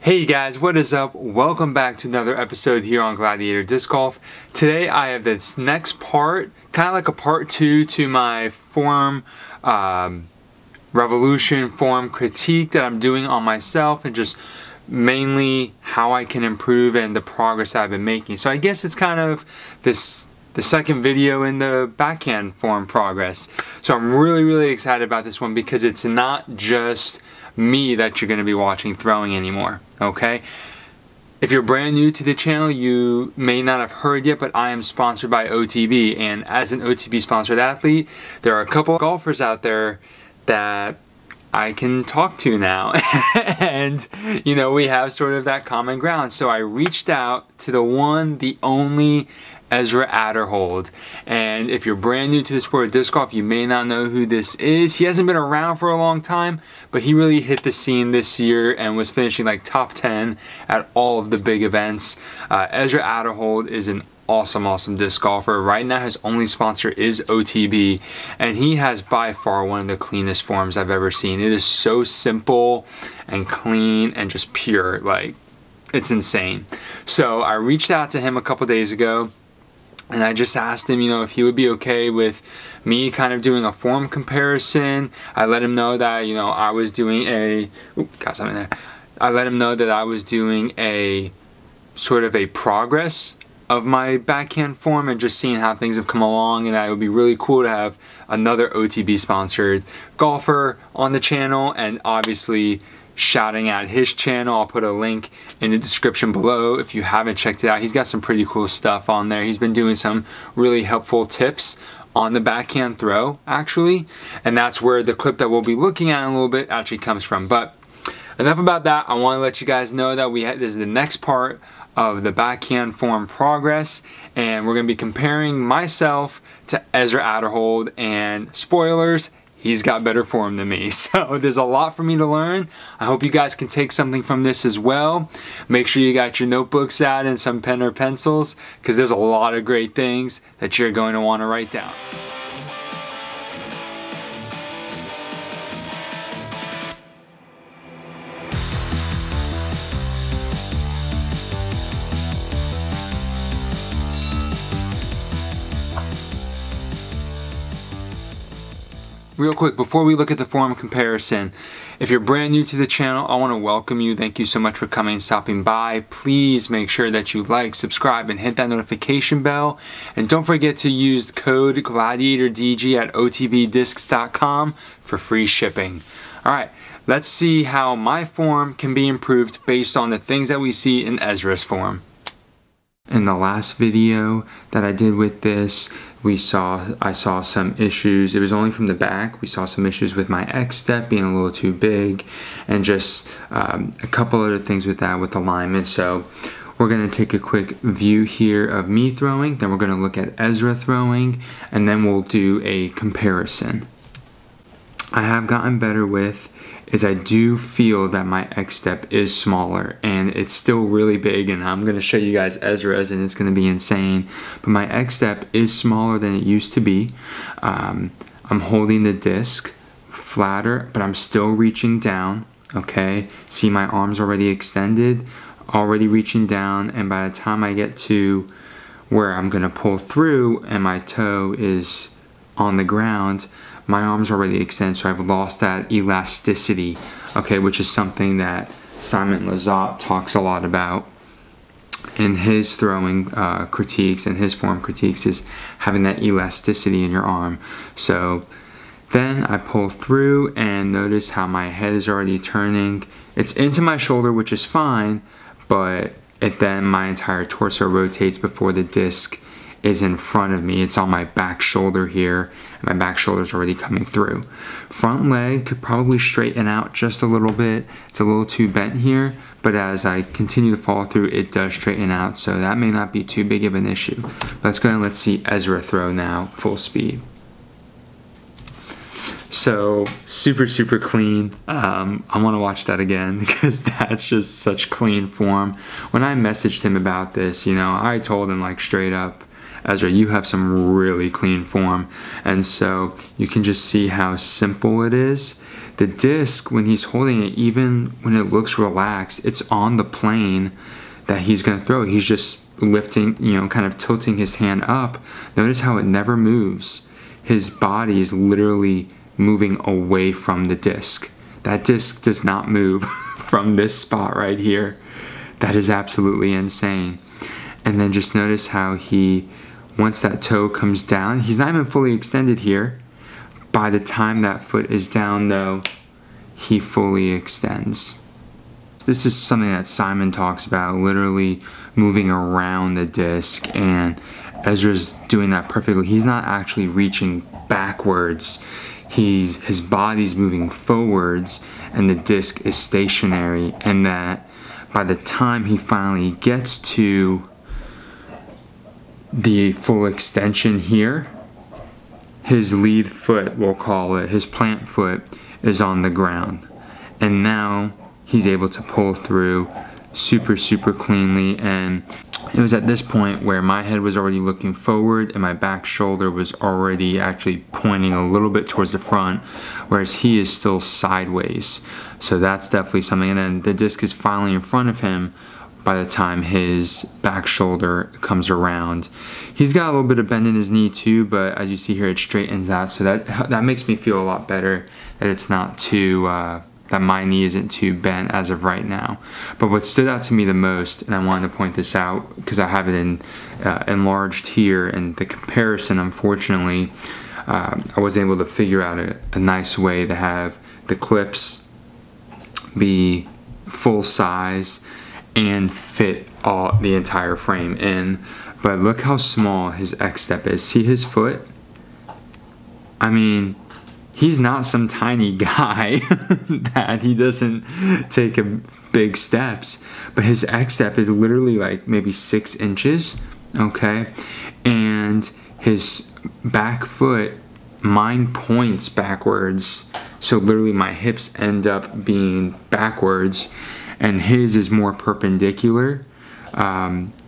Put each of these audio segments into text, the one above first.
Hey guys, what is up? Welcome back to another episode here on Gladiator Disc Golf. Today I have this next part, kind of like a part 2 to my form revolution, form critique that I'm doing on myself, and just mainly how I can improve and the progress I've been making. So I guess it's kind of the second video in the backhand form progress. So I'm really excited about this one because it's not just me that you're going to be watching throwing anymore, okay? If you're brand new to the channel, you may not have heard yet, but I am sponsored by OTB, and as an OTB sponsored athlete, there are a couple of golfers out there that I can talk to now. And you know, we have sort of that common ground. So I reached out to the one, the only Ezra Aderhold. And if you're brand new to the sport of disc golf, you may not know who this is. He hasn't been around for a long time, but he really hit the scene this year and was finishing like top 10 at all of the big events. Ezra Aderhold is an awesome disc golfer. Right now his only sponsor is OTB, and he has by far one of the cleanest forms I've ever seen. It is so simple and clean and just pure, like it's insane. So I reached out to him a couple days ago, and I just asked him, you know, if he would be okay with me kind of doing a form comparison. I let him know that, you know, I was doing a, got something there. I let him know that I was doing a sort of a progress of my backhand form and just seeing how things have come along, and that it would be really cool to have another OTB sponsored golfer on the channel, and obviously shouting out his channel. I'll put a link in the description below if you haven't checked it out. He's got some pretty cool stuff on there. He's been doing some really helpful tips on the backhand throw, actually, and that's where the clip that we'll be looking at in a little bit actually comes from. But enough about that. I want to let you guys know that this is the next part of the backhand form progress, and we're going to be comparing myself to Ezra Aderhold, and spoilers, he's got better form than me. So there's a lot for me to learn. I hope you guys can take something from this as well. Make sure you got your notebooks out and some pen or pencils, because there's a lot of great things that you're going to want to write down. Real quick, before we look at the form comparison, if you're brand new to the channel, I want to welcome you. Thank you so much for coming and stopping by. Please make sure that you like, subscribe, and hit that notification bell. And don't forget to use code GLADIATORDG at otbdiscs.com for free shipping. Alright, let's see how my form can be improved based on the things that we see in Ezra's form. In the last video that I did with this, I saw some issues. It was only from the back. We saw some issues with my X step being a little too big, and just a couple other things with that, with alignment. So we're going to take a quick view here of me throwing, then we're going to look at Ezra throwing, and then we'll do a comparison. I have gotten better with is I do feel that my X step is smaller, and it's still really big, and I'm going to show you guys Ezra's and it's going to be insane, but my X step is smaller than it used to be. I'm holding the disc flatter, but I'm still reaching down, okay? See, my arms already extended, already reaching down, and by the time I get to where I'm going to pull through and my toe is on the ground, my arms already extend, so I've lost that elasticity, okay, which is something that Simon Lizotte talks a lot about in his throwing critiques and his form critiques, is having that elasticity in your arm. So then I pull through, and notice how my head is already turning. It's into my shoulder, which is fine, but then my entire torso rotates before the disc is in front of me. It's on my back shoulder here, and my back shoulder is already coming through. Front leg could probably straighten out just a little bit. It's a little too bent here, but as I continue to follow through, it does straighten out, so that may not be too big of an issue. Let's go and let's see Ezra throw now, full speed. So super clean. I want to watch that again because that's just such clean form. When I messaged him about this, you know, I told him like straight up, Ezra, you have some really clean form. And so you can just see how simple it is the disc, when he's holding it, even when it looks relaxed, it's on the plane that he's going to throw. He's just lifting, you know, kind of tilting his hand up. Notice how it never moves. His body is literally moving away from the disc. That disc does not move from this spot right here. That is absolutely insane. And then just notice how he, once that toe comes down, he's not even fully extended here. By the time that foot is down though, he fully extends. This is something that Simon talks about, literally moving around the disc, and Ezra's doing that perfectly. He's not actually reaching backwards. His body's moving forwards and the disc is stationary, and that by the time he finally gets to the full extension here, his lead foot, we'll call it, his plant foot, is on the ground. And now he's able to pull through super cleanly. And it was at this point where my head was already looking forward and my back shoulder was already actually pointing a little bit towards the front, whereas he is still sideways. So that's definitely something. And then the disc is finally in front of him by the time his back shoulder comes around. He's got a little bit of bend in his knee too, but as you see here, it straightens out. So that makes me feel a lot better that it's not too, that my knee isn't too bent as of right now. But what stood out to me the most, and I wanted to point this out because I have it enlarged here, and the comparison, unfortunately, I wasn't able to figure out a nice way to have the clips be full size and fit the entire frame in. But look how small his X step is. See his foot? I mean, he's not some tiny guy that he doesn't take big steps, but his X step is literally like maybe 6 inches, okay? And his back foot, mine points backwards, so literally my hips end up being backwards, and his is more perpendicular.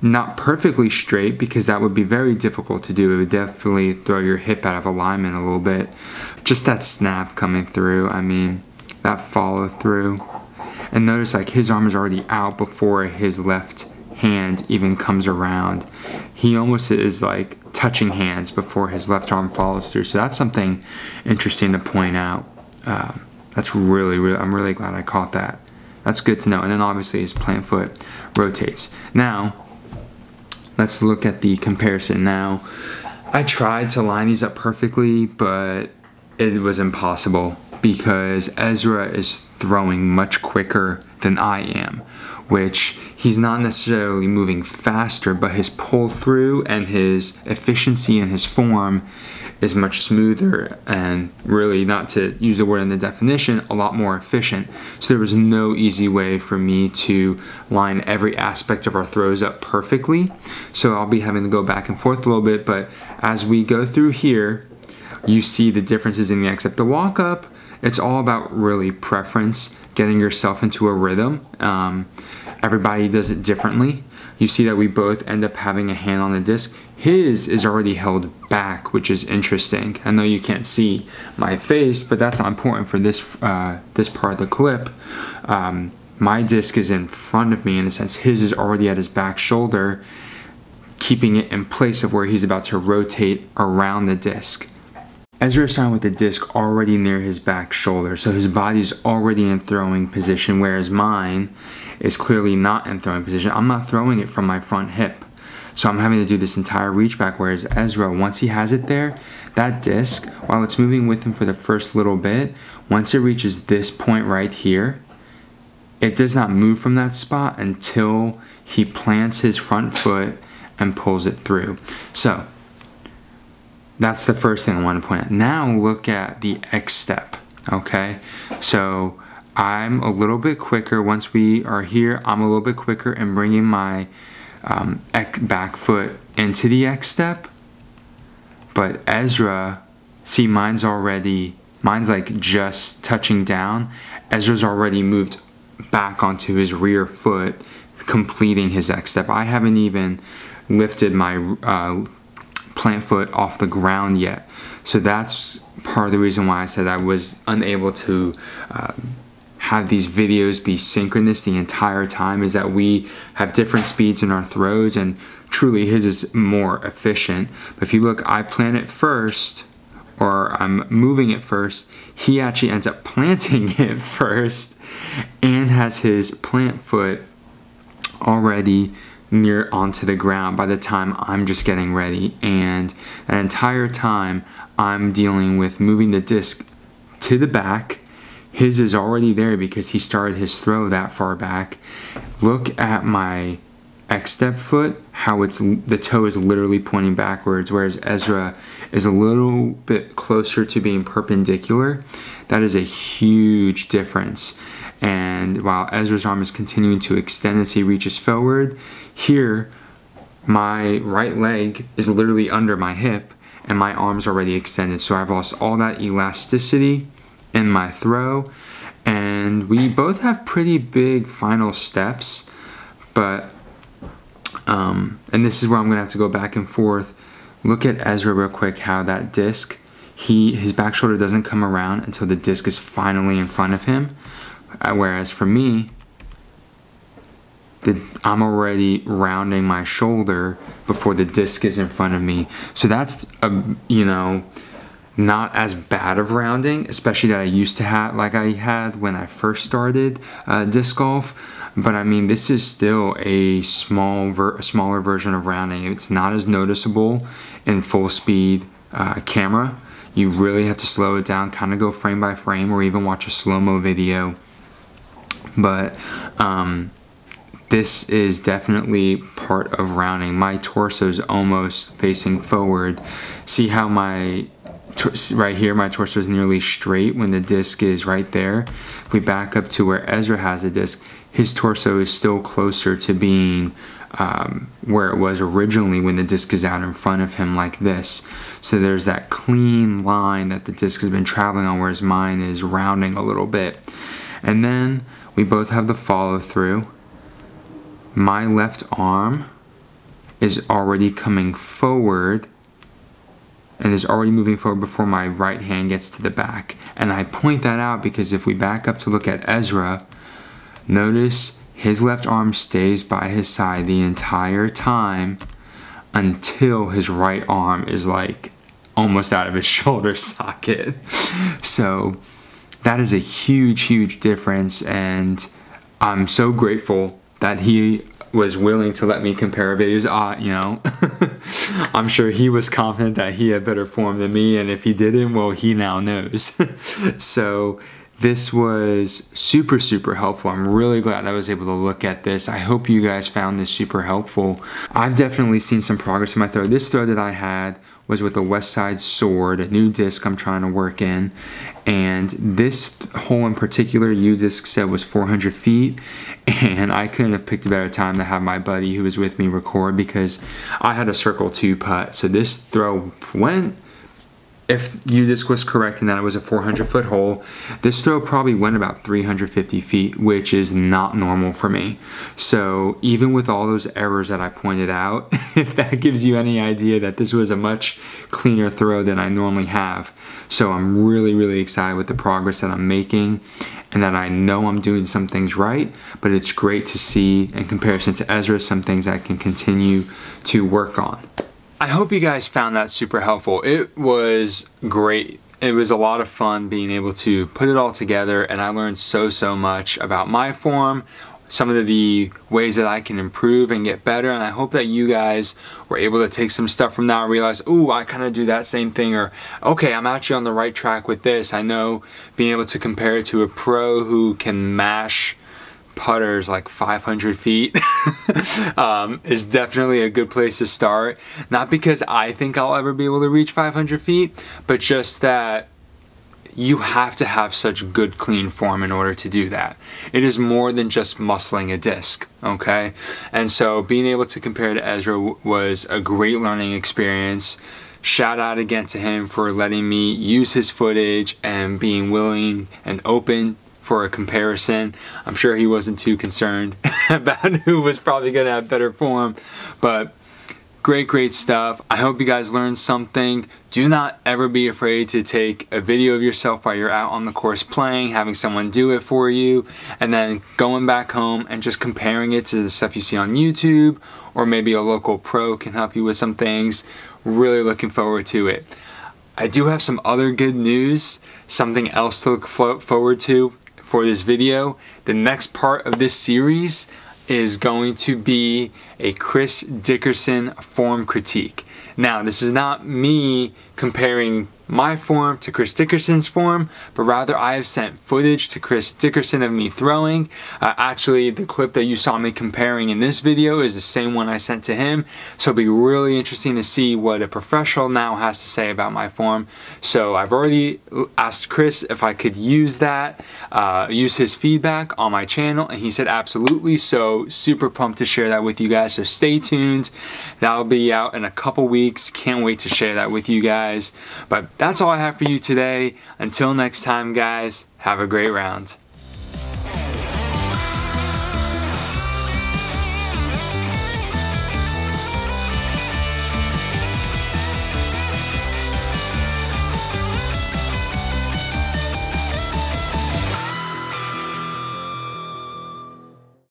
Not perfectly straight, because that would be very difficult to do. It would definitely throw your hip out of alignment a little bit. Just that snap coming through, I mean, that follow through. And notice like his arm is already out before his left hand even comes around. He almost is like touching hands before his left arm follows through. So that's something interesting to point out. That's really, I'm really glad I caught that. That's good to know. And then obviously his plant foot rotates. Now, let's look at the comparison. Now, I tried to line these up perfectly, but it was impossible because Ezra is throwing much quicker than I am, which he's not necessarily moving faster, but his pull through and his efficiency in his form is much smoother, and really, not to use the word in the definition, a lot more efficient. So there was no easy way for me to line every aspect of our throws up perfectly. So I'll be having to go back and forth a little bit, but as we go through here, you see the differences in the X step. The walk up, it's all about really preference, getting yourself into a rhythm. Everybody does it differently. You see that we both end up having a hand on the disc. His is already held back, which is interesting. I know you can't see my face, but that's not important for this this part of the clip. My disc is in front of me in a sense. His is already at his back shoulder, keeping it in place of where he's about to rotate around the disc. Ezra is starting with the disc already near his back shoulder, so his body's already in throwing position, whereas mine is clearly not in throwing position. I'm not throwing it from my front hip. So I'm having to do this entire reach back, whereas Ezra, once he has it there, that disc, while it's moving with him for the first little bit, once it reaches this point right here, it does not move from that spot until he plants his front foot and pulls it through. So that's the first thing I want to point out. Now look at the X step, okay? So I'm a little bit quicker. Once we are here, I'm a little bit quicker in bringing my back foot into the X step. But Ezra, see, mine's like just touching down. Ezra's already moved back onto his rear foot, completing his X step. I haven't even lifted my plant foot off the ground yet. So that's part of the reason why I said I was unable to have these videos be synchronous the entire time, is that we have different speeds in our throws, and truly his is more efficient. But if you look, I plant it first, or I'm moving it first, he actually ends up planting it first and has his plant foot already near onto the ground by the time I'm just getting ready. And that entire time I'm dealing with moving the disc to the back. His is already there because he started his throw that far back. Look at my X-step foot, how the toe is literally pointing backwards, whereas Ezra is a little bit closer to being perpendicular. That is a huge difference. And while Ezra's arm is continuing to extend as he reaches forward, here my right leg is literally under my hip and my arm's already extended. So I've lost all that elasticity in my throw, and we both have pretty big final steps, but and this is where I'm gonna have to go back and forth. Look at Ezra real quick, how that disc, his back shoulder doesn't come around until the disc is finally in front of him, whereas for me, I'm already rounding my shoulder before the disc is in front of me. So that's you know, not as bad of rounding, especially that I used to have, like I had when I first started disc golf. But I mean, this is still a smaller version of rounding. It's not as noticeable in full speed camera. You really have to slow it down, kind of go frame by frame, or even watch a slow-mo video. But this is definitely part of rounding. My torso is almost facing forward. See how right here, my torso is nearly straight when the disc is right there. If we back up to where Ezra has the disc, his torso is still closer to being where it was originally when the disc is out in front of him like this. So there's that clean line that the disc has been traveling on, whereas mine is rounding a little bit. And then we both have the follow through. My left arm is already coming forward and is already moving forward before my right hand gets to the back. And I point that out because if we back up to look at Ezra, notice his left arm stays by his side the entire time until his right arm is like almost out of his shoulder socket. So that is a huge difference, and I'm so grateful that he was willing to let me compare videos. You know, I'm sure he was confident that he had better form than me, and if he didn't, well, he now knows. So this was super helpful. I'm really glad I was able to look at this. I hope you guys found this super helpful. I've definitely seen some progress in my throw. This throw that I had was with the West Side Sword, a new disc I'm trying to work in. And this hole in particular, U-disc said was 400 feet. And I couldn't have picked a better time to have my buddy who was with me record, because I had a circle 2 putt. So this throw went, if U-disc was correct and that it was a 400-foot hole, this throw probably went about 350 feet, which is not normal for me. So even with all those errors that I pointed out, if that gives you any idea that this was a much cleaner throw than I normally have. So I'm really excited with the progress that I'm making, and that I know I'm doing some things right, but it's great to see in comparison to Ezra some things I can continue to work on. I hope you guys found that super helpful. It was great. It was a lot of fun being able to put it all together, and I learned so much about my form, some of the ways that I can improve and get better, and I hope that you guys were able to take some stuff from that and realize, ooh, I kind of do that same thing, or okay, I'm actually on the right track with this. I know being able to compare it to a pro who can mash putters like 500 feet is definitely a good place to start. Not because I think I'll ever be able to reach 500 feet, but just that you have to have such good clean form in order to do that. It is more than just muscling a disc, okay? And so being able to compare to Ezra was a great learning experience. Shout out again to him for letting me use his footage and being willing and open for a comparison. I'm sure he wasn't too concerned about who was probably going to have better form, but Great stuff. I hope you guys learned something. Do not ever be afraid to take a video of yourself while you're out on the course playing, having someone do it for you, and then going back home and just comparing it to the stuff you see on YouTube, or maybe a local pro can help you with some things. Really looking forward to it. I do have some other good news, something else to look forward to for this video. The next part of this series is going to be a Chris Dickerson form critique. Now, this is not me comparing my form to Chris Dickerson's form, but rather I have sent footage to Chris Dickerson of me throwing. Actually, the clip that you saw me comparing in this video is the same one I sent to him, so it'll be really interesting to see what a professional now has to say about my form. So I've already asked Chris if I could use that, use his feedback on my channel, and he said absolutely, so super pumped to share that with you guys, so stay tuned. That'll be out in a couple weeks. Can't wait to share that with you guys. But that's all I have for you today. Until next time, guys, have a great round.